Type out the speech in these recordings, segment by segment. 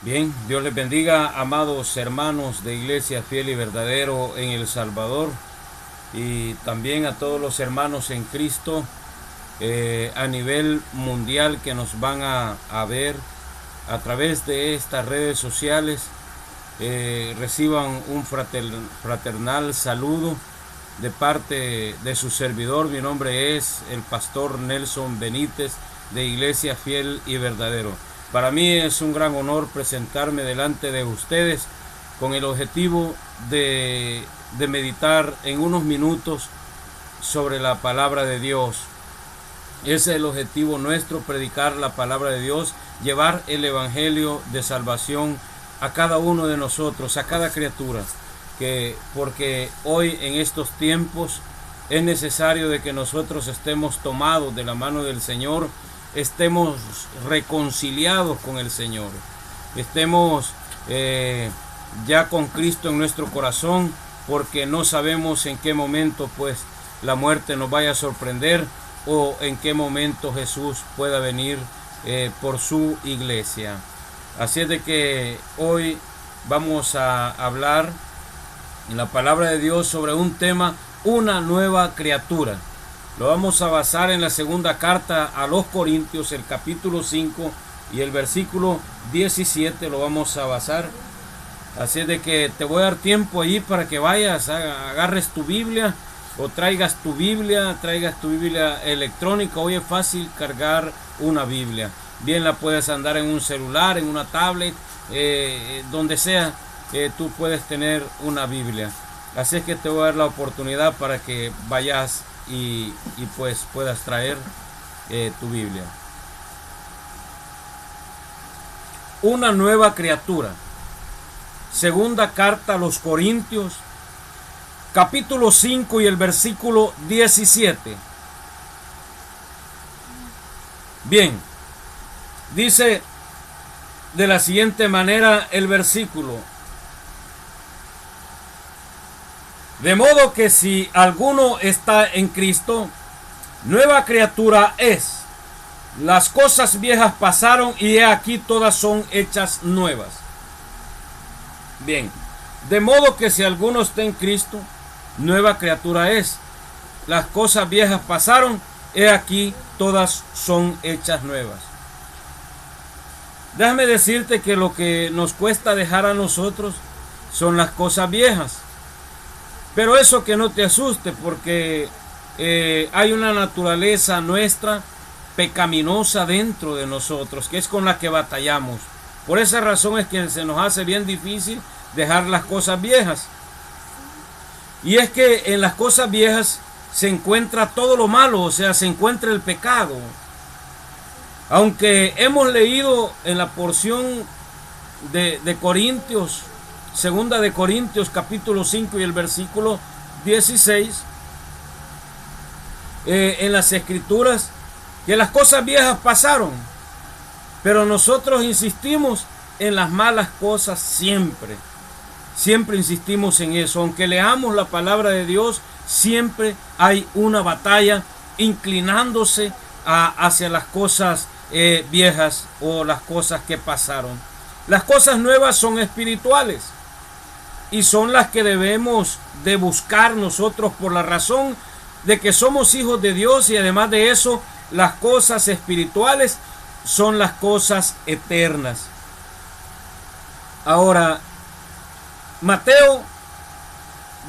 Bien, Dios les bendiga, amados hermanos de Iglesia Fiel y Verdadero en El Salvador, y también a todos los hermanos en Cristo a nivel mundial que nos van a ver a través de estas redes sociales. Reciban un fraternal saludo de parte de su servidor. Mi nombre es el pastor Nelson Benítez, de Iglesia Fiel y Verdadero. Para mí es un gran honor presentarme delante de ustedes con el objetivo de meditar en unos minutos sobre la palabra de Dios. Ese es el objetivo nuestro: predicar la palabra de Dios, llevar el evangelio de salvación a cada uno de nosotros, a cada criatura, porque hoy en estos tiempos es necesario de que nosotros estemos tomados de la mano del Señor, estemos reconciliados con el Señor, estemos ya con Cristo en nuestro corazón, porque no sabemos en qué momento pues la muerte nos vaya a sorprender, o en qué momento Jesús pueda venir por su iglesia. Así es de que hoy vamos a hablar en la palabra de Dios sobre un tema: una nueva criatura. Lo vamos a basar en la segunda carta a los Corintios, el capítulo 5 y el versículo 17 lo vamos a basar. Así es de que te voy a dar tiempo ahí para que vayas, agarres tu Biblia o traigas tu Biblia electrónica. Hoy es fácil cargar una Biblia. Bien, la puedes andar en un celular, en una tablet, donde sea, tú puedes tener una Biblia. Así es que te voy a dar la oportunidad para que vayas y pues puedas traer tu Biblia. Una nueva criatura. Segunda carta a los Corintios, capítulo 5 y el versículo 17. Bien, dice de la siguiente manera el versículo: de modo que si alguno está en Cristo, nueva criatura es. Las cosas viejas pasaron y he aquí todas son hechas nuevas. Bien, de modo que si alguno está en Cristo, nueva criatura es. Las cosas viejas pasaron, he aquí todas son hechas nuevas. Déjame decirte que lo que nos cuesta dejar a nosotros son las cosas viejas. Pero eso que no te asuste, porque hay una naturaleza nuestra pecaminosa dentro de nosotros, que es con la que batallamos. Por esa razón es que se nos hace bien difícil dejar las cosas viejas. Y es que en las cosas viejas se encuentra todo lo malo, o sea, se encuentra el pecado. Aunque hemos leído en la porción de Corintios, segunda de Corintios capítulo 5 y el versículo 16, en las escrituras, que las cosas viejas pasaron, pero nosotros insistimos en las malas cosas siempre. Siempre insistimos en eso. Aunque leamos la palabra de Dios, siempre hay una batalla inclinándose hacia las cosas viejas o las cosas que pasaron. Las cosas nuevas son espirituales y son las que debemos de buscar nosotros, por la razón de que somos hijos de Dios, y además de eso, las cosas espirituales son las cosas eternas. Ahora, Mateo,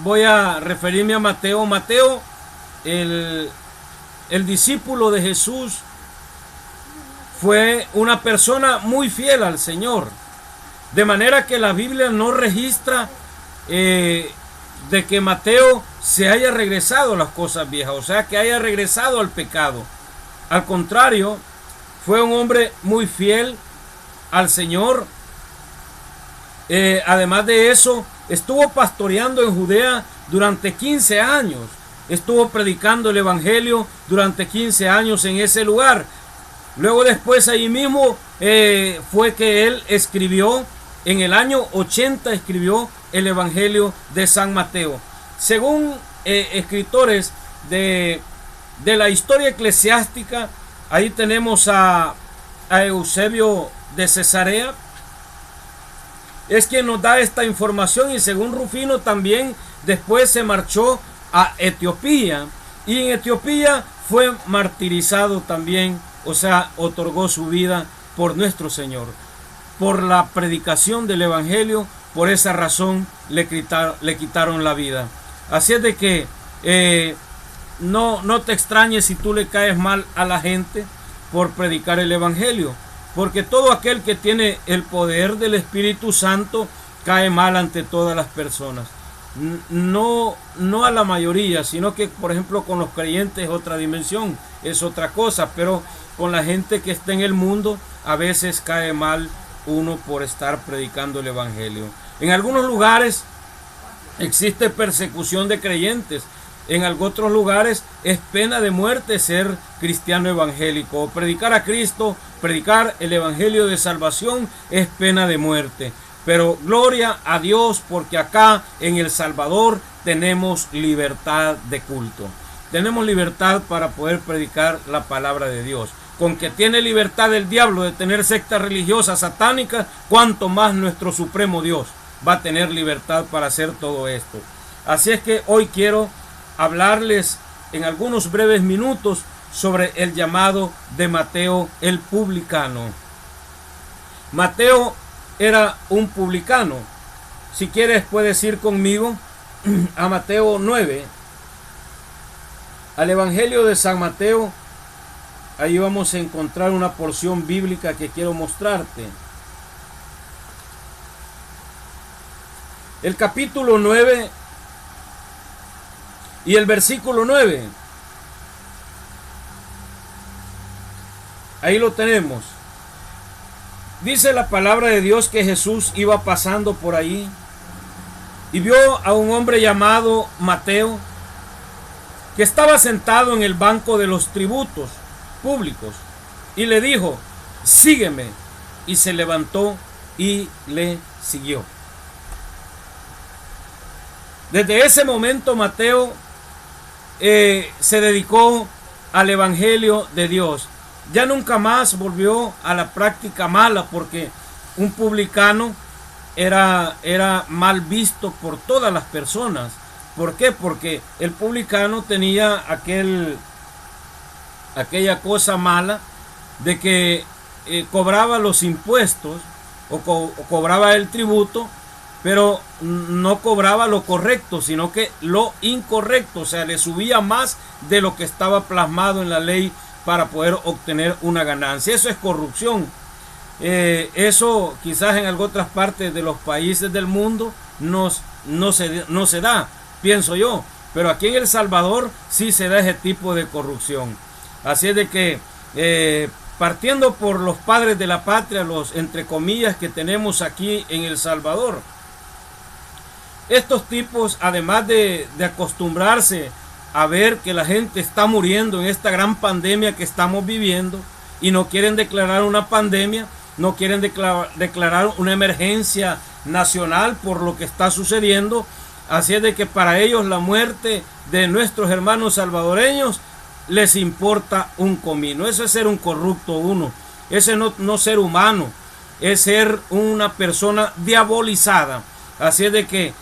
voy a referirme a Mateo. Mateo, el discípulo de Jesús, fue una persona muy fiel al Señor, de manera que la Biblia no registra de que Mateo se haya regresado a las cosas viejas, o sea, que haya regresado al pecado. Al contrario, fue un hombre muy fiel al Señor. Además de eso, estuvo pastoreando en Judea durante 15 años. Estuvo predicando el evangelio durante 15 años en ese lugar. Luego después ahí mismo fue que él escribió, en el año 80 escribió el evangelio de San Mateo. Según escritores de la historia eclesiástica, ahí tenemos a Eusebio de Cesarea. es quien nos da esta información, y según Rufino también después se marchó a Etiopía, y en Etiopía fue martirizado también, o sea, otorgó su vida por nuestro Señor, por la predicación del Evangelio. Por esa razón le quitaron la vida. Así es de que no te extrañes si tú le caes mal a la gente por predicar el Evangelio, porque todo aquel que tiene el poder del Espíritu Santo cae mal ante todas las personas. No a la mayoría, sino que por ejemplo con los creyentes es otra dimensión, es otra cosa, pero con la gente que está en el mundo a veces cae mal uno por estar predicando el Evangelio. En algunos lugares existe persecución de creyentes, en otros lugares es pena de muerte ser cristiano evangélico. Predicar a Cristo, predicar el Evangelio de salvación es pena de muerte. Pero gloria a Dios, porque acá en El Salvador tenemos libertad de culto. Tenemos libertad para poder predicar la palabra de Dios. Con que tiene libertad el diablo de tener sectas religiosas satánicas, cuanto más nuestro supremo Dios va a tener libertad para hacer todo esto. Así es que hoy quiero hablarles en algunos breves minutos sobre el llamado de Mateo el publicano. Mateo era un publicano. Si quieres puedes ir conmigo a Mateo 9, al Evangelio de San Mateo. Ahí vamos a encontrar una porción bíblica que quiero mostrarte. El capítulo 9 y el versículo 9. Ahí lo tenemos. Dice la palabra de Dios que Jesús iba pasando por ahí y vio a un hombre llamado Mateo, que estaba sentado en el banco de los tributos públicos, y le dijo: sígueme. Y se levantó y le siguió. Desde ese momento Mateo se dedicó al Evangelio de Dios. Ya nunca más volvió a la práctica mala, porque un publicano era mal visto por todas las personas. ¿Por qué? Porque el publicano tenía aquella cosa mala de que cobraba los impuestos o cobraba el tributo, pero no cobraba lo correcto, sino que lo incorrecto. O sea, le subía más de lo que estaba plasmado en la ley para poder obtener una ganancia. Eso es corrupción. Eso quizás en otras partes de los países del mundo no se da, pienso yo, pero aquí en El Salvador sí se da ese tipo de corrupción. Así es de que partiendo por los padres de la patria, los entre comillas que tenemos aquí en El Salvador, estos tipos, además de acostumbrarse a ver que la gente está muriendo en esta gran pandemia que estamos viviendo, y no quieren declarar una pandemia, no quieren declarar una emergencia nacional por lo que está sucediendo. Así es de que para ellos la muerte de nuestros hermanos salvadoreños les importa un comino. Eso es ser un corrupto uno. Ese no ser humano, es ser una persona diabolizada. Así es de que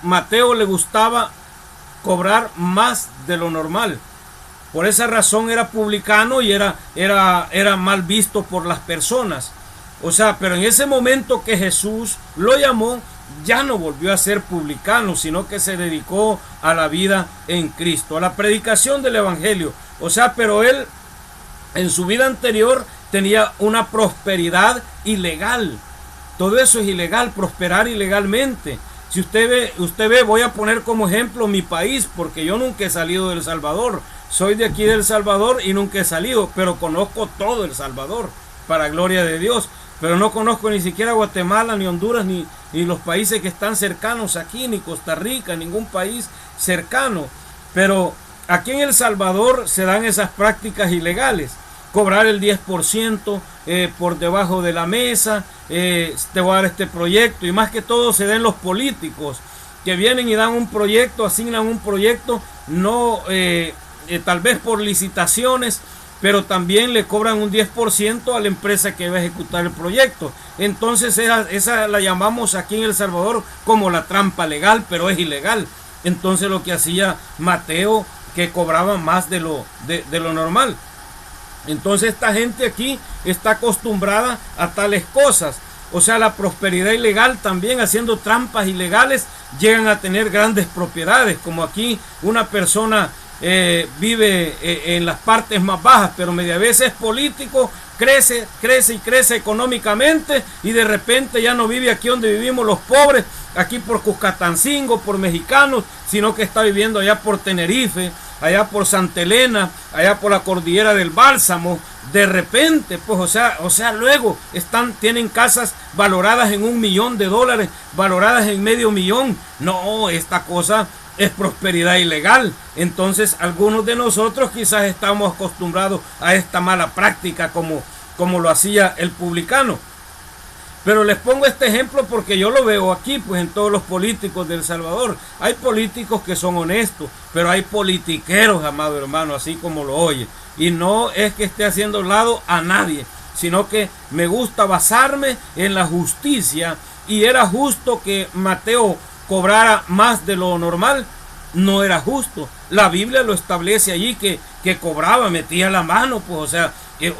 Mateo le gustaba cobrar más de lo normal. Por esa razón era publicano y era mal visto por las personas. O sea, pero en ese momento que Jesús lo llamó, ya no volvió a ser publicano, sino que se dedicó a la vida en Cristo, a la predicación del Evangelio. O sea, pero él en su vida anterior tenía una prosperidad ilegal. Todo eso es ilegal, prosperar ilegalmente. Si usted ve, voy a poner como ejemplo mi país, porque yo nunca he salido de El Salvador. Soy de aquí de El Salvador y nunca he salido, pero conozco todo El Salvador, para gloria de Dios. Pero no conozco ni siquiera Guatemala, ni Honduras, ni los países que están cercanos aquí, ni Costa Rica, ningún país cercano. Pero aquí en El Salvador se dan esas prácticas ilegales. Cobrar el 10% por debajo de la mesa, te voy a dar este proyecto, y más que todo se den los políticos que vienen y dan un proyecto, asignan un proyecto, no tal vez por licitaciones, pero también le cobran un 10% a la empresa que va a ejecutar el proyecto. Entonces esa la llamamos aquí en El Salvador como la trampa legal, pero es ilegal. Entonces lo que hacía Mateo, que cobraba más de lo normal. Entonces esta gente aquí está acostumbrada a tales cosas. O sea, la prosperidad ilegal también, haciendo trampas ilegales, llegan a tener grandes propiedades. Como aquí una persona vive en las partes más bajas, pero media vez es político, crece económicamente y de repente ya no vive aquí donde vivimos los pobres, aquí por Cuscatancingo, por mexicanos, sino que está viviendo allá por Tenerife, allá por Santa Elena, allá por la cordillera del Bálsamo. De repente, pues, o sea, luego tienen casas valoradas en $1 millón, valoradas en $500,000. No, esta cosa es prosperidad ilegal. Entonces, algunos de nosotros quizás estamos acostumbrados a esta mala práctica como lo hacía el publicano. Pero les pongo este ejemplo porque yo lo veo aquí, pues en todos los políticos de El Salvador. Hay políticos que son honestos, pero hay politiqueros, amado hermano, así como lo oye. Y no es que esté haciendo lado a nadie, sino que me gusta basarme en la justicia. Y era justo que Mateo cobrara más de lo normal. No era justo. La Biblia lo establece allí que cobraba, metía la mano, pues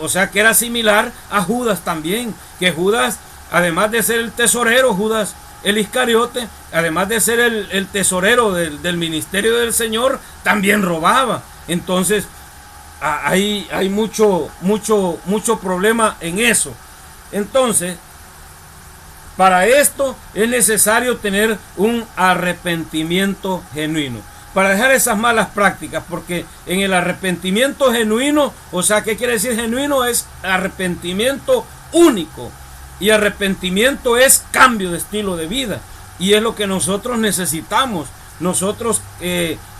o sea que era similar a Judas también, que Judas, además de ser el tesorero, Judas el Iscariote, además de ser el tesorero del ministerio del Señor, también robaba. Entonces hay mucho problema en eso. Entonces, para esto es necesario tener un arrepentimiento genuino, para dejar esas malas prácticas, porque en el arrepentimiento genuino, o sea, ¿qué quiere decir genuino? Es arrepentimiento único, y arrepentimiento es cambio de estilo de vida, y es lo que nosotros necesitamos. Nosotros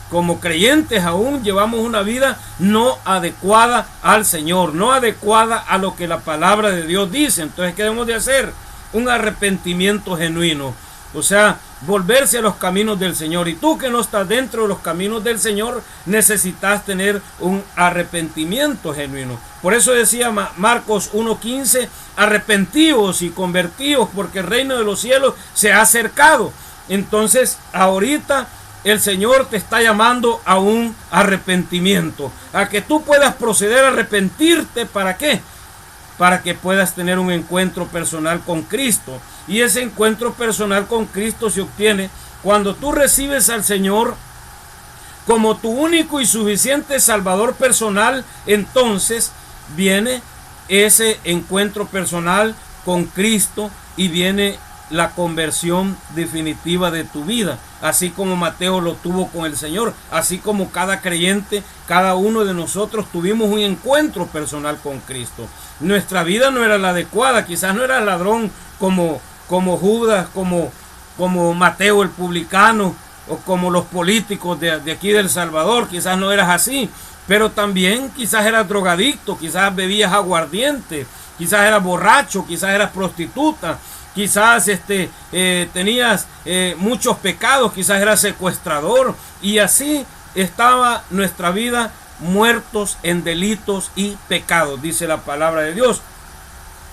como creyentes aún llevamos una vida no adecuada al Señor, no adecuada a lo que la palabra de Dios dice. Entonces, ¿qué debemos de hacer? Un arrepentimiento genuino, o sea, volverse a los caminos del Señor. Y tú que no estás dentro de los caminos del Señor, necesitas tener un arrepentimiento genuino. Por eso decía Marcos 1:15, arrepentíos y convertíos, porque el reino de los cielos se ha acercado. Entonces, ahorita el Señor te está llamando a un arrepentimiento, a que tú puedas proceder a arrepentirte. ¿Para qué? Para que puedas tener un encuentro personal con Cristo. Y ese encuentro personal con Cristo se obtiene cuando tú recibes al Señor como tu único y suficiente Salvador personal. Entonces viene ese encuentro personal con Cristo y viene la conversión definitiva de tu vida, así como Mateo lo tuvo con el Señor, así como cada creyente, cada uno de nosotros tuvimos un encuentro personal con Cristo. Nuestra vida no era la adecuada, quizás no era ladrón como Judas, como Mateo el publicano, o como los políticos de aquí de El Salvador, quizás no eras así, pero también quizás eras drogadicto, quizás bebías aguardiente, quizás eras borracho, quizás eras prostituta, quizás tenías muchos pecados, quizás eras secuestrador, y así estaba nuestra vida, muertos en delitos y pecados, dice la palabra de Dios.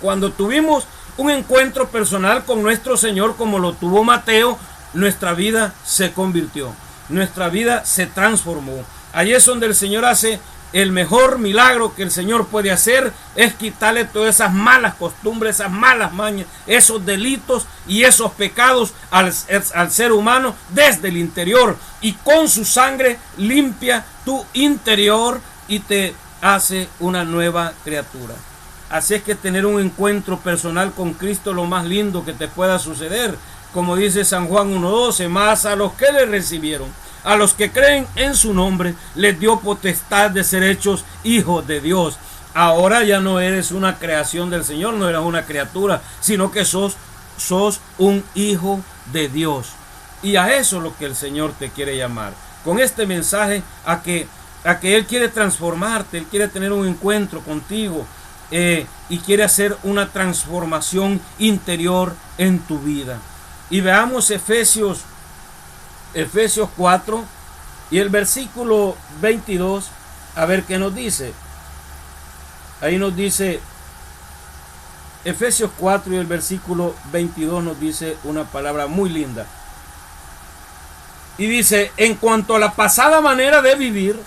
Cuando tuvimos un encuentro personal con nuestro Señor, como lo tuvo Mateo, nuestra vida se convirtió, nuestra vida se transformó. Allí es donde el Señor hace el mejor milagro que el Señor puede hacer, es quitarle todas esas malas costumbres, esas malas mañas, esos delitos y esos pecados al ser humano desde el interior, y con su sangre limpia tu interior y te hace una nueva criatura. Así es que tener un encuentro personal con Cristo es lo más lindo que te pueda suceder. Como dice San Juan 1:12, más a los que le recibieron, a los que creen en su nombre, les dio potestad de ser hechos hijos de Dios. Ahora ya no eres una creación del Señor, no eres una criatura, sino que sos un hijo de Dios. Y a eso es lo que el Señor te quiere llamar. Con este mensaje a que Él quiere transformarte, Él quiere tener un encuentro contigo y quiere hacer una transformación interior en tu vida. Y veamos Efesios 4 y el versículo 22, a ver qué nos dice. Ahí nos dice, Efesios 4 y el versículo 22 nos dice una palabra muy linda. Y dice, en cuanto a la pasada manera de vivir,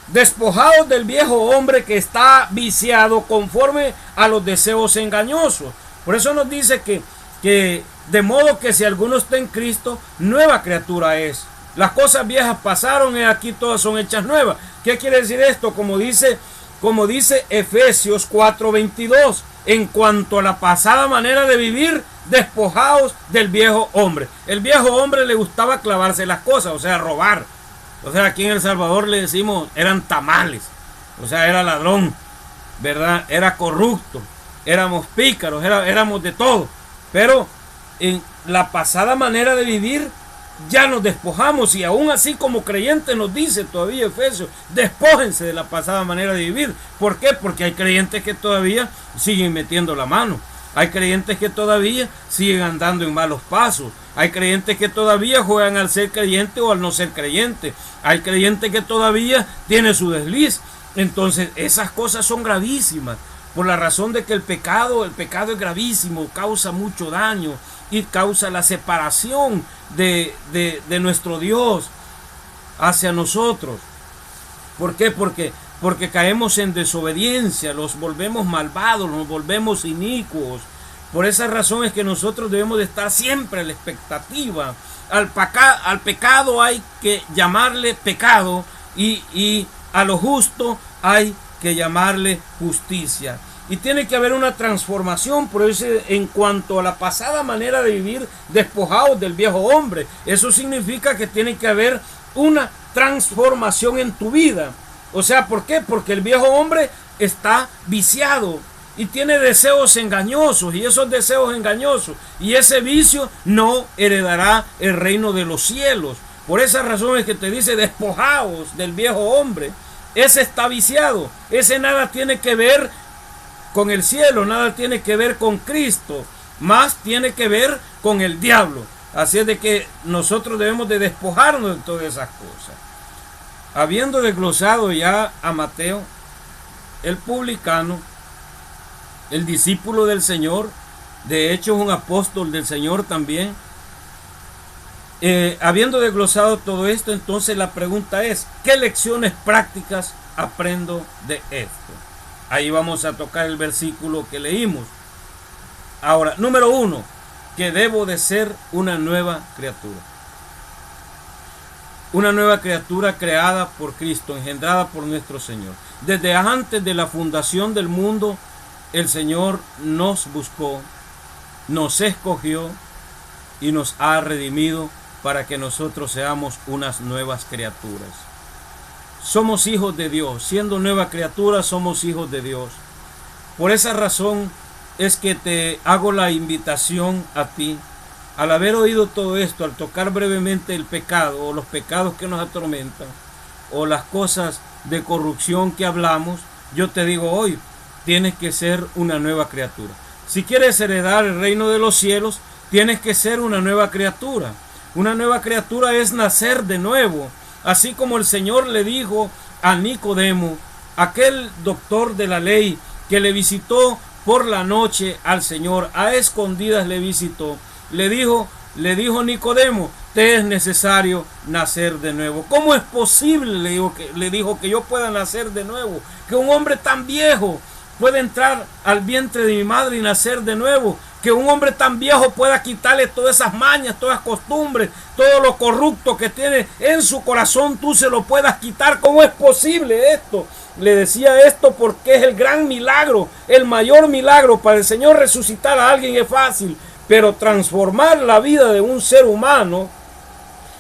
despojados del viejo hombre que está viciado conforme a los deseos engañosos. Por eso nos dice que de modo que si alguno está en Cristo, nueva criatura es. Las cosas viejas pasaron y aquí todas son hechas nuevas. ¿Qué quiere decir esto? Como dice Efesios 4:22, en cuanto a la pasada manera de vivir, despojados del viejo hombre. El viejo hombre le gustaba clavarse las cosas, o sea, robar. O sea, aquí en El Salvador le decimos, eran tamales. O sea, era ladrón, ¿verdad? Era corrupto, éramos pícaros, éramos de todo. Pero en la pasada manera de vivir, ya nos despojamos, y aún así como creyentes nos dice todavía Efesios, despójense de la pasada manera de vivir. ¿Por qué? Porque hay creyentes que todavía siguen metiendo la mano. Hay creyentes que todavía siguen andando en malos pasos. Hay creyentes que todavía juegan al ser creyente o al no ser creyente. Hay creyentes que todavía tienen su desliz. Entonces esas cosas son gravísimas, por la razón de que el pecado es gravísimo, causa mucho daño y causa la separación de nuestro Dios hacia nosotros. ¿Por qué? Porque caemos en desobediencia, los volvemos malvados, nos volvemos inicuos. Por esa razón es que nosotros debemos de estar siempre a la expectativa. Al pecado hay que llamarle pecado, y a lo justo hay que llamarle justicia. Y tiene que haber una transformación. Por eso, en cuanto a la pasada manera de vivir, despojados del viejo hombre. Eso significa que tiene que haber una transformación en tu vida. O sea, ¿por qué? Porque el viejo hombre está viciado y tiene deseos engañosos, y esos deseos engañosos y ese vicio no heredará el reino de los cielos. Por esa razón es que te dice, despojaos del viejo hombre. Ese está viciado, ese nada tiene que ver con el cielo, nada tiene que ver con Cristo, más tiene que ver con el diablo. Así es de que nosotros debemos de despojarnos de todas esas cosas. Habiendo desglosado ya a Mateo, el publicano, el discípulo del Señor, de hecho es un apóstol del Señor también, habiendo desglosado todo esto, entonces la pregunta es, ¿qué lecciones prácticas aprendo de esto? Ahí vamos a tocar el versículo que leímos. Ahora, número 1, que debo de ser una nueva criatura. Una nueva criatura creada por Cristo, engendrada por nuestro Señor. Desde antes de la fundación del mundo, el Señor nos buscó, nos escogió y nos ha redimido para que nosotros seamos unas nuevas criaturas. Somos hijos de Dios. Siendo nueva criatura, somos hijos de Dios. Por esa razón es que te hago la invitación a ti. Al haber oído todo esto, al tocar brevemente el pecado o los pecados que nos atormentan o las cosas de corrupción que hablamos, yo te digo hoy, tienes que ser una nueva criatura. Si quieres heredar el reino de los cielos, tienes que ser una nueva criatura. Una nueva criatura es nacer de nuevo. Así como el Señor le dijo a Nicodemo, aquel doctor de la ley que le visitó por la noche al Señor, a escondidas le visitó. Le dijo Nicodemo, te es necesario nacer de nuevo. ¿Cómo es posible? Le dijo que yo pueda nacer de nuevo. Que un hombre tan viejo pueda entrar al vientre de mi madre y nacer de nuevo. Que un hombre tan viejo pueda quitarle todas esas mañas, todas las costumbres, todo lo corrupto que tiene en su corazón, tú se lo puedas quitar. ¿Cómo es posible esto? Le decía esto porque es el gran milagro, el mayor milagro. Para el Señor resucitar a alguien es fácil, pero transformar la vida de un ser humano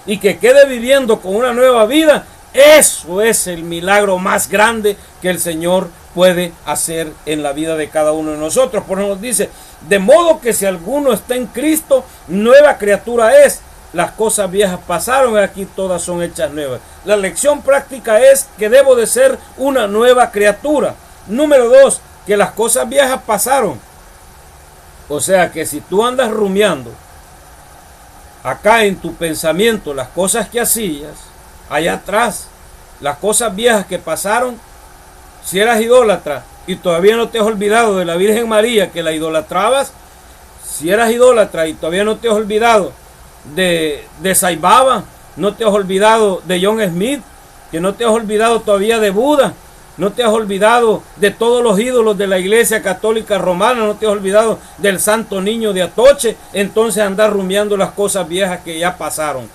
y que quede viviendo con una nueva vida, eso es el milagro más grande que el Señor puede hacer en la vida de cada uno de nosotros. Por eso nos dice, de modo que si alguno está en Cristo, nueva criatura es. Las cosas viejas pasaron y aquí todas son hechas nuevas. La lección práctica es que debo de ser una nueva criatura. Número 2, que las cosas viejas pasaron. O sea que si tú andas rumiando acá en tu pensamiento las cosas que hacías, allá atrás, las cosas viejas que pasaron, si eras idólatra, y todavía no te has olvidado de la Virgen María, que la idolatrabas, si eras idólatra y todavía no te has olvidado de Sai Baba, no te has olvidado de John Smith, que no te has olvidado todavía de Buda, no te has olvidado de todos los ídolos de la Iglesia Católica Romana, no te has olvidado del Santo Niño de Atoche, entonces andar rumiando las cosas viejas que ya pasaron.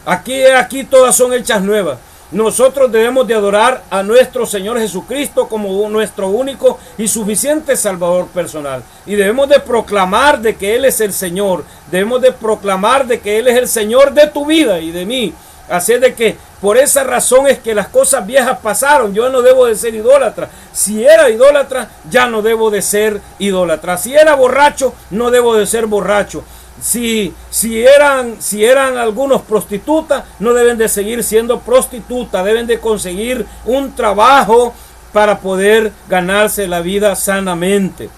Aquí todas son hechas nuevas. Nosotros debemos de adorar a nuestro Señor Jesucristo como nuestro único y suficiente Salvador personal. Y debemos de proclamar de que Él es el Señor. Debemos de proclamar de que Él es el Señor de tu vida y de mí. Así es de que por esa razón es que las cosas viejas pasaron. Yo no debo de ser idólatra. Si era idólatra, ya no debo de ser idólatra. Si era borracho, no debo de ser borracho. Si eran algunos prostitutas, no deben de seguir siendo prostitutas, deben de conseguir un trabajo para poder ganarse la vida sanamente.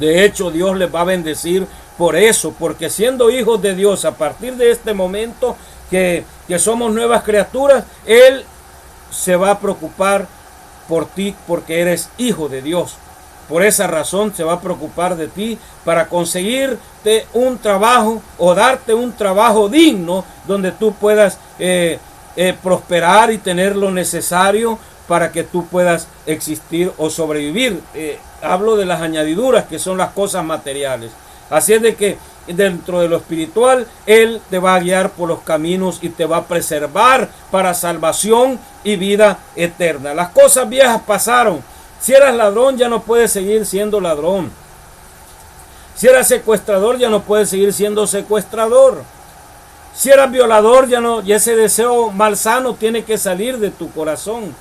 De hecho, Dios les va a bendecir por eso, porque siendo hijos de Dios, a partir de este momento que somos nuevas criaturas, Él se va a preocupar por ti porque eres hijo de Dios. Por esa razón se va a preocupar de ti para conseguirte un trabajo o darte un trabajo digno donde tú puedas prosperar y tener lo necesario para que tú puedas existir o sobrevivir. Hablo de las añadiduras que son las cosas materiales. Así es de que dentro de lo espiritual Él te va a guiar por los caminos y te va a preservar para salvación y vida eterna. Las cosas viejas pasaron. Si eras ladrón, ya no puedes seguir siendo ladrón. Si eras secuestrador, ya no puedes seguir siendo secuestrador. Si eras violador, ya ese deseo malsano tiene que salir de tu corazón.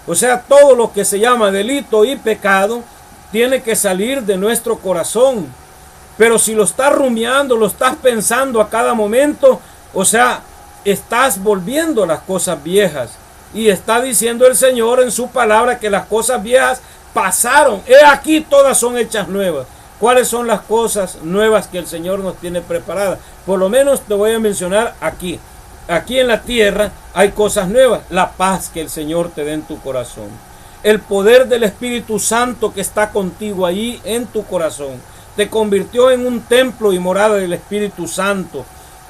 O sea, todo lo que se llama delito y pecado tiene que salir de nuestro corazón. Pero si lo estás rumiando, lo estás pensando a cada momento, o sea, estás volviendo a las cosas viejas. Y está diciendo el Señor en su palabra que las cosas viejas pasaron. He aquí todas son hechas nuevas. ¿Cuáles son las cosas nuevas que el Señor nos tiene preparadas? Por lo menos te voy a mencionar aquí. Aquí en la tierra hay cosas nuevas. La paz que el Señor te dé en tu corazón. El poder del Espíritu Santo que está contigo ahí en tu corazón. Te convirtió en un templo y morada del Espíritu Santo.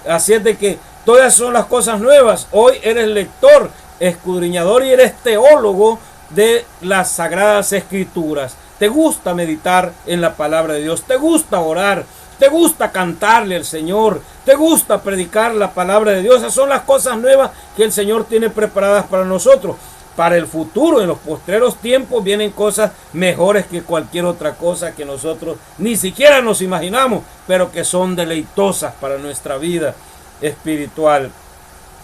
Así es de que todas son las cosas nuevas. Hoy eres lector, escudriñador y eres teólogo de las Sagradas Escrituras. Te gusta meditar en la palabra de Dios, te gusta orar, te gusta cantarle al Señor, te gusta predicar la palabra de Dios. Esas son las cosas nuevas que el Señor tiene preparadas para nosotros. Para el futuro, en los postreros tiempos, vienen cosas mejores que cualquier otra cosa que nosotros ni siquiera nos imaginamos, pero que son deleitosas para nuestra vida espiritual.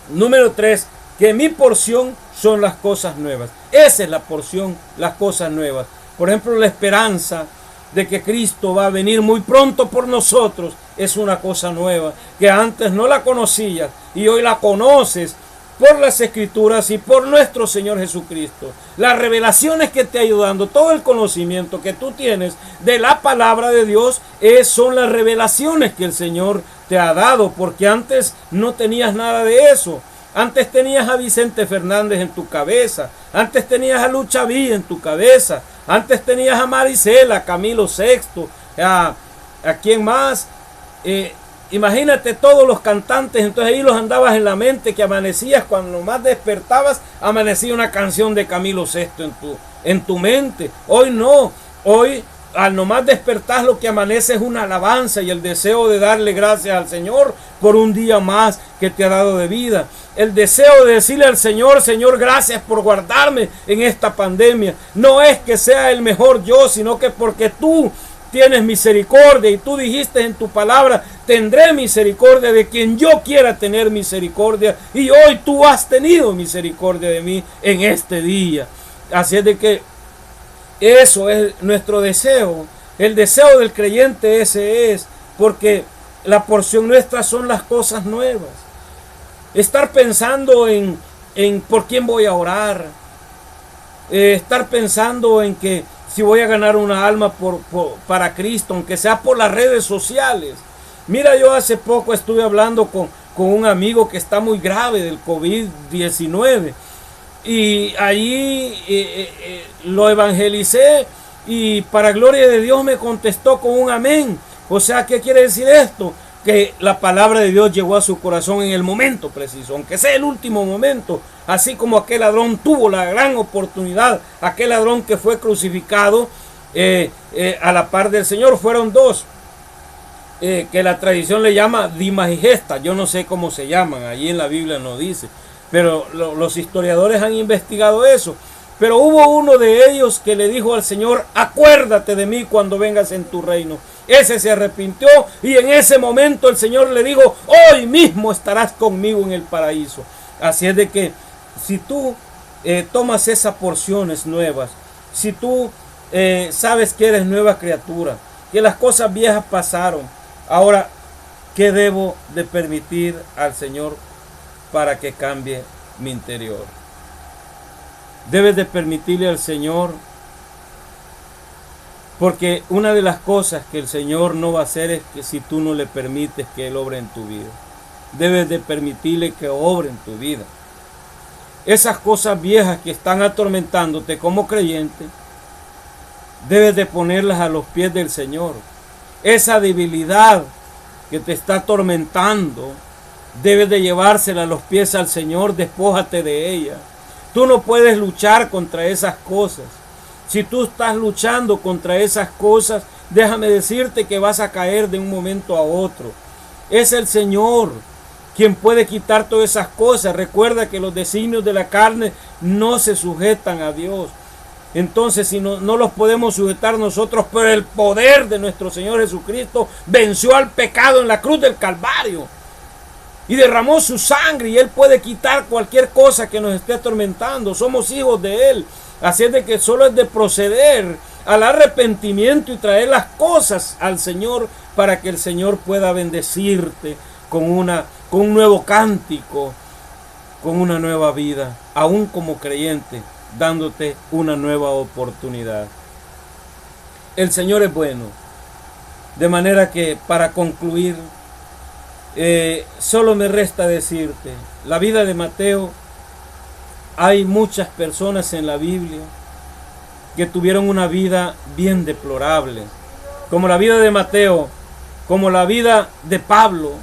Número 3. Que mi porción son las cosas nuevas. Esa es la porción, las cosas nuevas. Por ejemplo, la esperanza de que Cristo va a venir muy pronto por nosotros es una cosa nueva, que antes no la conocías y hoy la conoces por las Escrituras y por nuestro Señor Jesucristo. Las revelaciones que te ayudando, todo el conocimiento que tú tienes de la palabra de Dios son las revelaciones que el Señor te ha dado, porque antes no tenías nada de eso. Antes tenías a Vicente Fernández en tu cabeza. Antes tenías a Lucha Villa en tu cabeza. Antes tenías a Maricela, a Camilo VI, a quién más. Imagínate todos los cantantes. Entonces ahí los andabas en la mente, que amanecías, cuando más despertabas, amanecía una canción de Camilo VI en tu mente. Hoy no. Hoy, al nomás despertar, lo que amanece es una alabanza y el deseo de darle gracias al Señor por un día más que te ha dado de vida. El deseo de decirle al Señor: Señor, gracias por guardarme en esta pandemia. No es que sea el mejor yo, sino que porque tú tienes misericordia y tú dijiste en tu palabra: tendré misericordia de quien yo quiera tener misericordia. Y hoy tú has tenido misericordia de mí en este día. Así es de que eso es nuestro deseo. El deseo del creyente ese es, porque la porción nuestra son las cosas nuevas. Estar pensando en por quién voy a orar. Estar pensando en que si voy a ganar una alma para Cristo, aunque sea por las redes sociales. Mira, yo hace poco estuve hablando con un amigo que está muy grave del COVID-19. y allí lo evangelicé y para gloria de Dios me contestó con un amén. O sea, ¿qué quiere decir esto? Que la palabra de Dios llegó a su corazón en el momento preciso, aunque sea el último momento, así como aquel ladrón tuvo la gran oportunidad, aquel ladrón que fue crucificado a la par del Señor. Fueron dos, que la tradición le llama Dimas y Gesta, yo no sé cómo se llaman, allí en la Biblia no dice, pero los historiadores han investigado eso. Pero hubo uno de ellos que le dijo al Señor: acuérdate de mí cuando vengas en tu reino. Ese se arrepintió y en ese momento el Señor le dijo: hoy mismo estarás conmigo en el paraíso. Así es de que si tú tomas esas porciones nuevas, si tú sabes que eres nueva criatura, que las cosas viejas pasaron, ahora, ¿qué debo de permitir al Señor para que cambie mi interior? Debes de permitirle al Señor, porque una de las cosas que el Señor no va a hacer es que si tú no le permites que Él obre en tu vida. Debes de permitirle que obre en tu vida. Esas cosas viejas que están atormentándote como creyente, debes de ponerlas a los pies del Señor. Esa debilidad que te está atormentando, debes de llevársela a los pies al Señor, despójate de ella. Tú no puedes luchar contra esas cosas. Si tú estás luchando contra esas cosas, déjame decirte que vas a caer de un momento a otro. Es el Señor quien puede quitar todas esas cosas. Recuerda que los designios de la carne no se sujetan a Dios. Entonces, si no los podemos sujetar nosotros, pero el poder de nuestro Señor Jesucristo venció al pecado en la cruz del Calvario y derramó su sangre, y Él puede quitar cualquier cosa que nos esté atormentando. Somos hijos de Él. Así es de que solo es de proceder al arrepentimiento y traer las cosas al Señor para que el Señor pueda bendecirte con un nuevo cántico, con una nueva vida, aún como creyente, dándote una nueva oportunidad. El Señor es bueno. De manera que, para concluir, solo me resta decirte, la vida de Mateo, hay muchas personas en la Biblia que tuvieron una vida bien deplorable, como la vida de Mateo, como la vida de Pablo.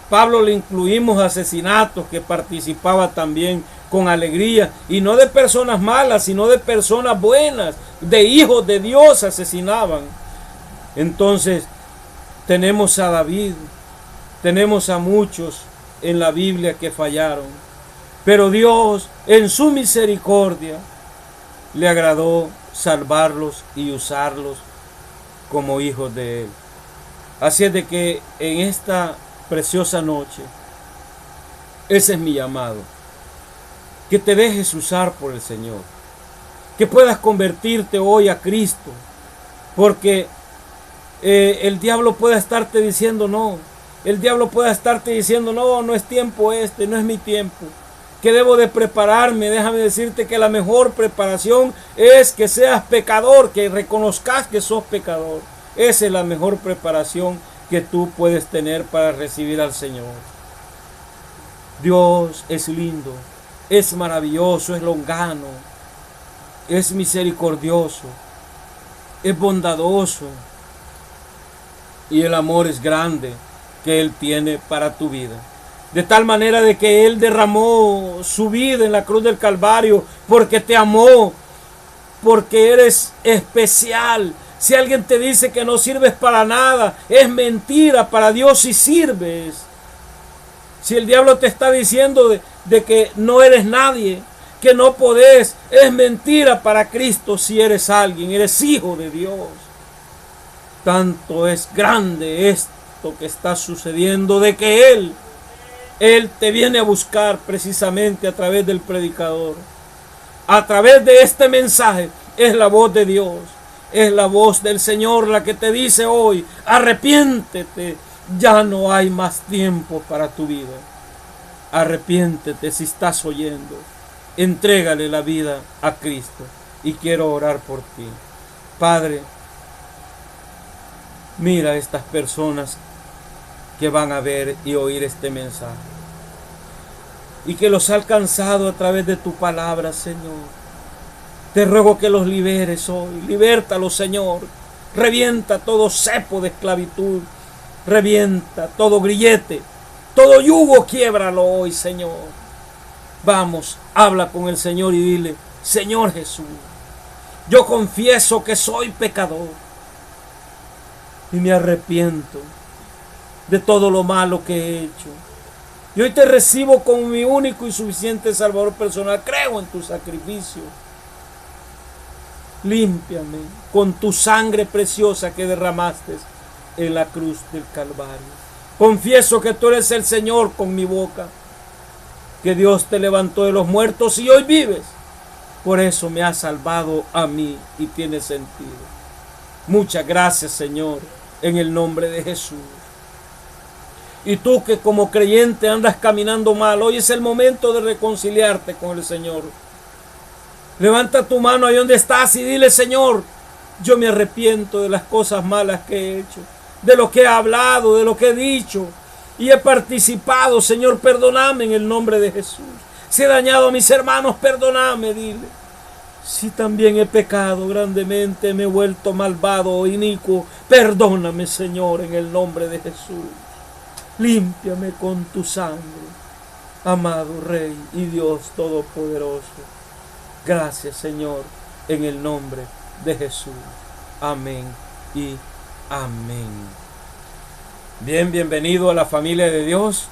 Pablo le incluimos asesinatos que participaba también con alegría, y no de personas malas, sino de personas buenas, de hijos de Dios asesinaban. Entonces, tenemos a David, tenemos a muchos en la Biblia que fallaron, pero Dios en su misericordia le agradó salvarlos y usarlos como hijos de Él. Así es de que en esta preciosa noche, ese es mi llamado, que te dejes usar por el Señor, que puedas convertirte hoy a Cristo, porque el diablo puede estarte diciendo no. El diablo puede estarte diciendo: no, no es tiempo no es mi tiempo, que debo de prepararme. Déjame decirte que la mejor preparación es que seas pecador, que reconozcas que sos pecador. Esa es la mejor preparación que tú puedes tener para recibir al Señor. Dios es lindo, es maravilloso, es longano, es misericordioso, es bondadoso, y el amor es grande que Él tiene para tu vida. De tal manera de que Él derramó su vida en la cruz del Calvario porque te amó, porque eres especial. Si alguien te dice que no sirves para nada, es mentira. Para Dios sí sirves. Si el diablo te está diciendo de que no eres nadie, que no podés, es mentira. Para Cristo si eres alguien, eres hijo de Dios. Tanto es grande esto que está sucediendo, de que Él te viene a buscar precisamente a través del predicador. A través de este mensaje es la voz de Dios, es la voz del Señor la que te dice hoy: arrepiéntete, ya no hay más tiempo para tu vida. Arrepiéntete si estás oyendo, entrégale la vida a Cristo. Y quiero orar por ti. Padre, mira a estas personas que van a ver y oír este mensaje. y que los ha alcanzado a través de tu palabra, Señor. Te ruego que los liberes hoy. Libértalos, Señor. Revienta todo cepo de esclavitud. Revienta todo grillete. Todo yugo, quiébralo hoy, Señor. Vamos, habla con el Señor y dile: Señor Jesús, yo confieso que soy pecador y me arrepiento de todo lo malo que he hecho. Y hoy te recibo como mi único y suficiente Salvador personal. Creo en tu sacrificio. Límpiame con tu sangre preciosa que derramaste en la cruz del Calvario. Confieso que tú eres el Señor con mi boca, que Dios te levantó de los muertos y hoy vives. Por eso me has salvado a mí y tiene sentido. Muchas gracias, Señor, en el nombre de Jesús. Y tú que como creyente andas caminando mal, hoy es el momento de reconciliarte con el Señor. Levanta tu mano ahí donde estás y dile: Señor, yo me arrepiento de las cosas malas que he hecho, de lo que he hablado, de lo que he dicho y he participado. Señor, perdóname en el nombre de Jesús. Si he dañado a mis hermanos, perdóname, dile. Si también he pecado grandemente, me he vuelto malvado o inicuo, perdóname, Señor, en el nombre de Jesús. Límpiame con tu sangre, amado Rey y Dios Todopoderoso. Gracias, Señor, en el nombre de Jesús. Amén y amén. Bien, bienvenido a la familia de Dios.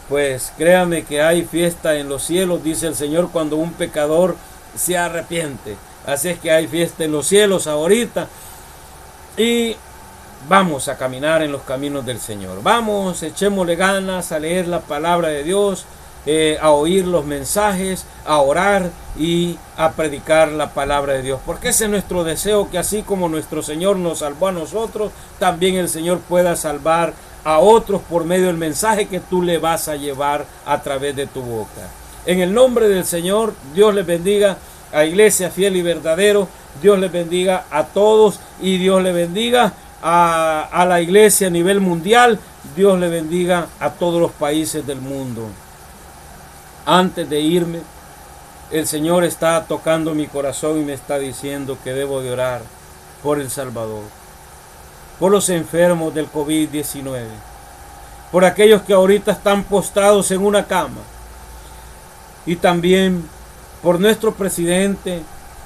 Pues créame que hay fiesta en los cielos, dice el Señor, cuando un pecador se arrepiente. Así es que hay fiesta en los cielos ahorita. Y vamos a caminar en los caminos del Señor. Vamos, echémosle ganas a leer la palabra de Dios, a oír los mensajes, a orar y a predicar la palabra de Dios. Porque ese es nuestro deseo, que así como nuestro Señor nos salvó a nosotros, también el Señor pueda salvar a otros por medio del mensaje que tú le vas a llevar a través de tu boca. En el nombre del Señor, Dios les bendiga a Iglesia Fiel y Verdadero. Dios les bendiga a todos y Dios les bendiga a la iglesia a nivel mundial. Dios le bendiga a todos los países del mundo. Antes de irme, el Señor está tocando mi corazón y me está diciendo que debo de orar por El Salvador, por los enfermos del COVID-19, por aquellos que ahorita están postrados en una cama, y también por nuestro presidente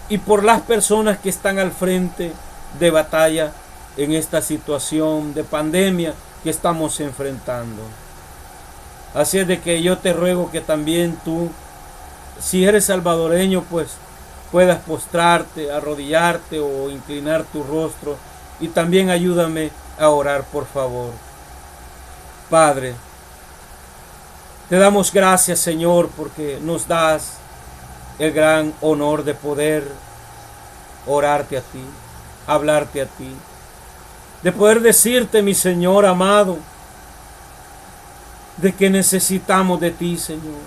y por las personas que están al frente de batalla en esta situación de pandemia que estamos enfrentando. Así es de que yo te ruego que también tú, si eres salvadoreño, pues puedas postrarte, arrodillarte o inclinar tu rostro, y también ayúdame a orar, por favor. Padre, te damos gracias, Señor, porque nos das el gran honor de poder orarte a ti, hablarte a ti, de poder decirte, mi Señor amado, de que necesitamos de ti, Señor.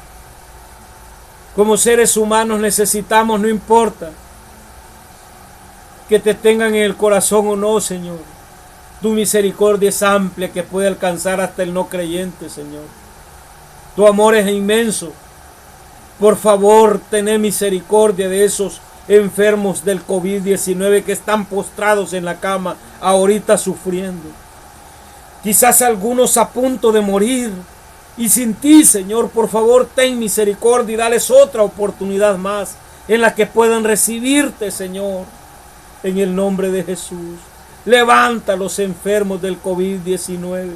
Como seres humanos necesitamos, no importa que te tengan en el corazón o no, Señor. Tu misericordia es amplia, que puede alcanzar hasta el no creyente, Señor. Tu amor es inmenso. Por favor, ten misericordia de esos enfermos del COVID-19 que están postrados en la cama, ahorita sufriendo. Quizás algunos a punto de morir. Y sin ti, Señor, por favor, ten misericordia y dales otra oportunidad más en la que puedan recibirte, Señor, en el nombre de Jesús. Levanta a los enfermos del COVID-19.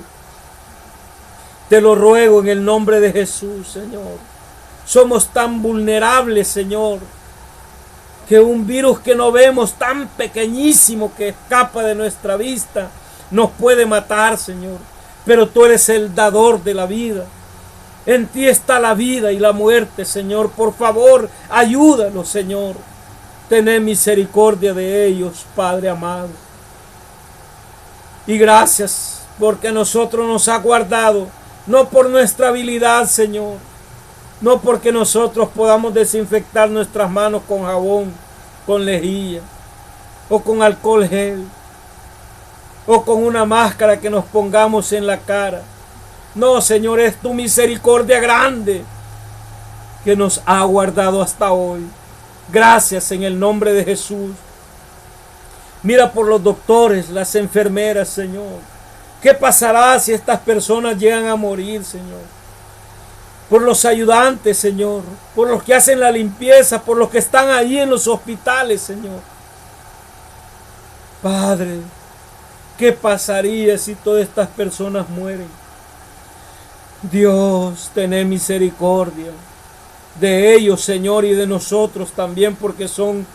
Te lo ruego en el nombre de Jesús, Señor. Somos tan vulnerables, Señor, que un virus que no vemos, tan pequeñísimo que escapa de nuestra vista, nos puede matar, Señor. Pero tú eres el dador de la vida. En ti está la vida y la muerte, Señor. Por favor, ayúdanos, Señor. Ten misericordia de ellos, Padre amado. Y gracias porque a nosotros nos ha guardado, no por nuestra habilidad, Señor, no porque nosotros podamos desinfectar nuestras manos con jabón, con lejía, o con alcohol gel, o con una máscara que nos pongamos en la cara. No, Señor, es tu misericordia grande que nos ha guardado hasta hoy. Gracias en el nombre de Jesús. Mira por los doctores, las enfermeras, Señor. ¿Qué pasará si estas personas llegan a morir, Señor? Por los ayudantes, Señor. Por los que hacen la limpieza, por los que están ahí en los hospitales, Señor. Padre, ¿qué pasaría si todas estas personas mueren? Dios, ten misericordia de ellos, Señor, y de nosotros también, porque son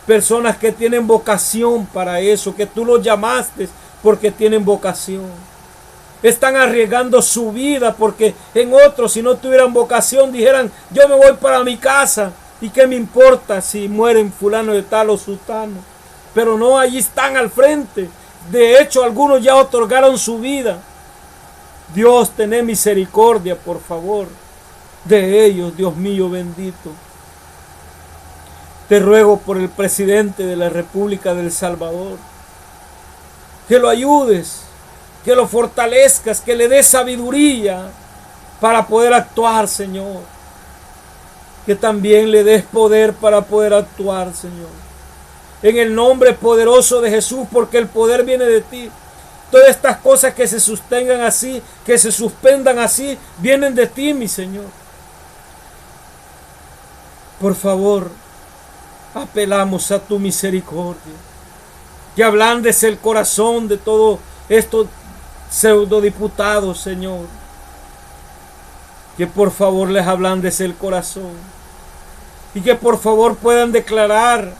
personas que tienen vocación para eso, que tú los llamaste porque tienen vocación. Están arriesgando su vida porque en otros, si no tuvieran vocación, dijeran, yo me voy para mi casa y qué me importa si mueren fulano de tal o sultano. Pero no, allí están al frente. De hecho, algunos ya otorgaron su vida. Dios, ten misericordia, por favor, de ellos, Dios mío bendito. Te ruego por el presidente de la República del Salvador, que lo ayudes, que lo fortalezcas, que le des sabiduría para poder actuar, Señor. Que también le des poder para poder actuar, Señor. En el nombre poderoso de Jesús, porque el poder viene de ti. Todas estas cosas que se sostengan así, que se suspendan así, vienen de ti, mi Señor. Por favor, apelamos a tu misericordia. Que ablandes el corazón de todos estos pseudodiputados, Señor. Que por favor les ablandes el corazón. Y que por favor puedan declarar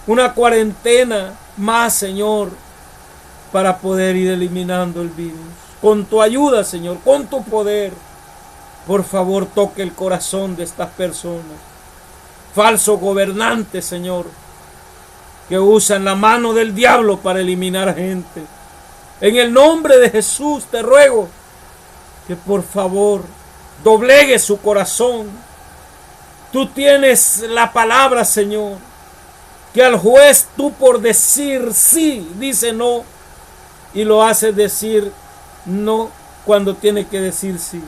una cuarentena más, Señor, para poder ir eliminando el virus. Con tu ayuda, Señor, con tu poder, por favor, toque el corazón de estas personas. Falsos gobernantes, Señor, que usan la mano del diablo para eliminar gente. En el nombre de Jesús te ruego que por favor doblegue su corazón. Tú tienes la palabra, Señor, que al juez tú por decir sí, dice no, y lo haces decir no cuando tiene que decir sí.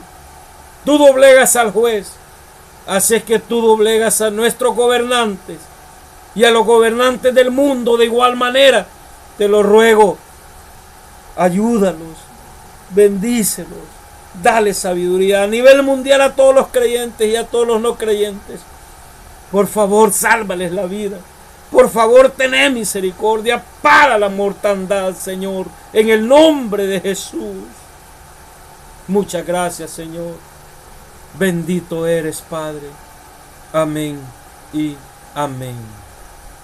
Tú doblegas al juez, así es que tú doblegas a nuestros gobernantes y a los gobernantes del mundo de igual manera. Te lo ruego, ayúdalos, bendícelos, dale sabiduría a nivel mundial a todos los creyentes y a todos los no creyentes. Por favor, sálvales la vida. Por favor, ten misericordia para la mortandad, Señor, en el nombre de Jesús. Muchas gracias, Señor. Bendito eres, Padre. Amén y amén.